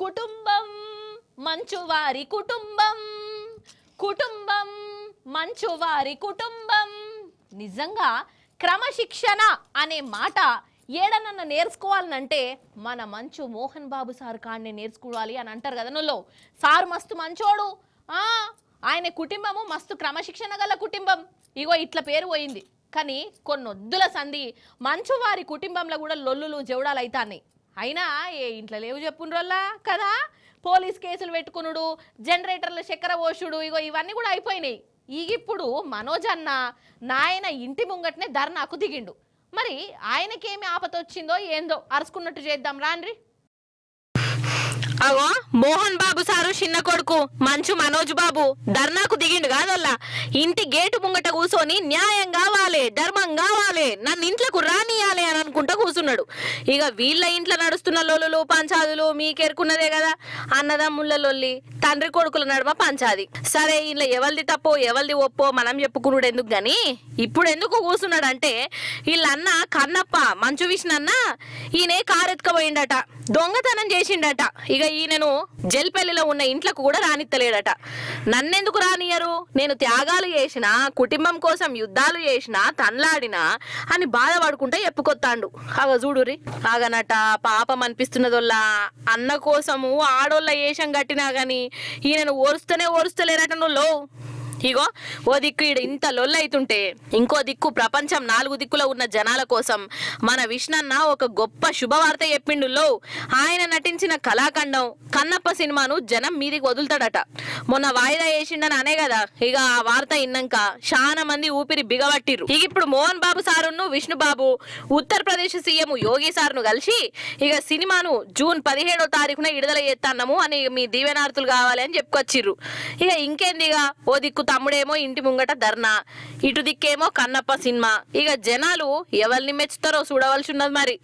కుటుంబం మంచువారి కుటుంబం కుటుంబం మంచువారి కుటుంబం. నిజంగా క్రమశిక్షణ అనే మాట ఏడనన్న నేర్చుకోవాలనంటే మన మంచు మోహన్ బాబు సార్ కాడనే నేర్చుకోవాలి అని అంటారు కదా. నువ్వు సార్ మస్తు మంచోడు, ఆయన కుటుంబము మస్తు క్రమశిక్షణ గల కుటుంబం, ఇగో ఇట్లా పేరు పోయింది. కానీ కొన్నొద్దుల సంధి మంచువారి కుటుంబంలో కూడా లొల్లులు జవడాలు అవుతాయి. అయినా ఏ ఇంట్లో లేవు చెప్పుండ్రోల్లా కదా. పోలీస్ కేసులు పెట్టుకునుడు, జనరేటర్ల చక్కెర పోషుడు, ఇగో ఇవన్నీ కూడా అయిపోయినాయి. ఇప్పుడు మనోజ్ అన్న నాయన ఇంటి ముంగట్నే ధర్నాకు దిగిండు. మరి ఆయనకేమి ఆపతొచ్చిందో ఏందో అరుచుకున్నట్టు చేద్దాం రాండ్రి. అగో మోహన్ బాబు సారు చిన్న కొడుకు మంచు మనోజ్ బాబు ధర్నాకు దిగిండు కాదల్లా. ఇంటి గేటు ముంగట కూర్చొని న్యాయం కావాలి, ధర్మం కావాలి, నన్ను ఇంట్లోకి రానియాలి అని అనుకుంటా కూర్చున్నాడు. ఇక వీళ్ళ ఇంట్లో నడుస్తున్న లొల్లులు పంచాదులు మీకెరుకున్నదే కదా. అన్నదమ్ముళ్ళ లొల్లి, తండ్రి కొడుకుల నడుమ పంచాది. సరే ఇలా ఎవరిది తప్పో ఎవరిది ఒప్పో మనం చెప్పుకున్నాడు ఎందుకు గాని, ఇప్పుడు ఎందుకు కూర్చున్నాడు అంటే వీళ్ళన్న కన్నప్ప మంచు విష్ణన్న ఈయన కారెత్తుకపోయిండట, దొంగతనం చేసిండట. ఇక ఈయనను జల్పల్లిలో ఉన్న ఇంట్లకు కూడా రానిత్తలేడట. నన్నెందుకు రానియరు, నేను త్యాగాలు చేసిన, కుటుంబం కోసం యుద్ధాలు చేసిన, తన్లాడినా అని బాధపడుకుంటా చెప్పుకొత్తాండు. అగ చూడురి ఆగనట పాపం అనిపిస్తున్నదోల్లా. అన్న కోసము ఆడోళ్ళ ఏషం కట్టినా గాని ఈయనను ఓరుస్తలేరట నువ్వు. ఇగో ఓ దిక్కు ఈడ ఇంత లొల్లైతుంటే ఇంకో దిక్కు ప్రపంచం 4 దిక్కులో ఉన్న జనాల కోసం మన విష్ణన్న ఒక గొప్ప శుభవార్త చెప్పిండులో. ఆయన నటించిన కళాఖండం కన్నప్ప సినిమాను జనం మీదికి వదులుతాడట. మొన్న వాయిదా వేసిండని అనే కదా. ఇక ఆ వార్త విన్నాక చాలా మంది ఊపిరి బిగబట్టిర్రు. ఇక ఇప్పుడు మోహన్ బాబు సారును విష్ణుబాబు ఉత్తరప్రదేశ్ సీఎం యోగి సార్ను కలిసి ఇక సినిమాను జూన్ 17వ తారీఖున విడుదల చేస్తాము అని మీ దీవెనార్తులు కావాలి అని చెప్పుకొచ్చిర్రు. ఇక ఇంకేందిగా ఓ దిక్కు తమ్ముడేమో ఇంటి ముంగట ధర్నా, ఇటు దిక్కేమో కన్నప్ప సినిమా. ఇక జనాలు ఎవరిని మెచ్చుతారో చూడవలసి ఉన్నది మరి.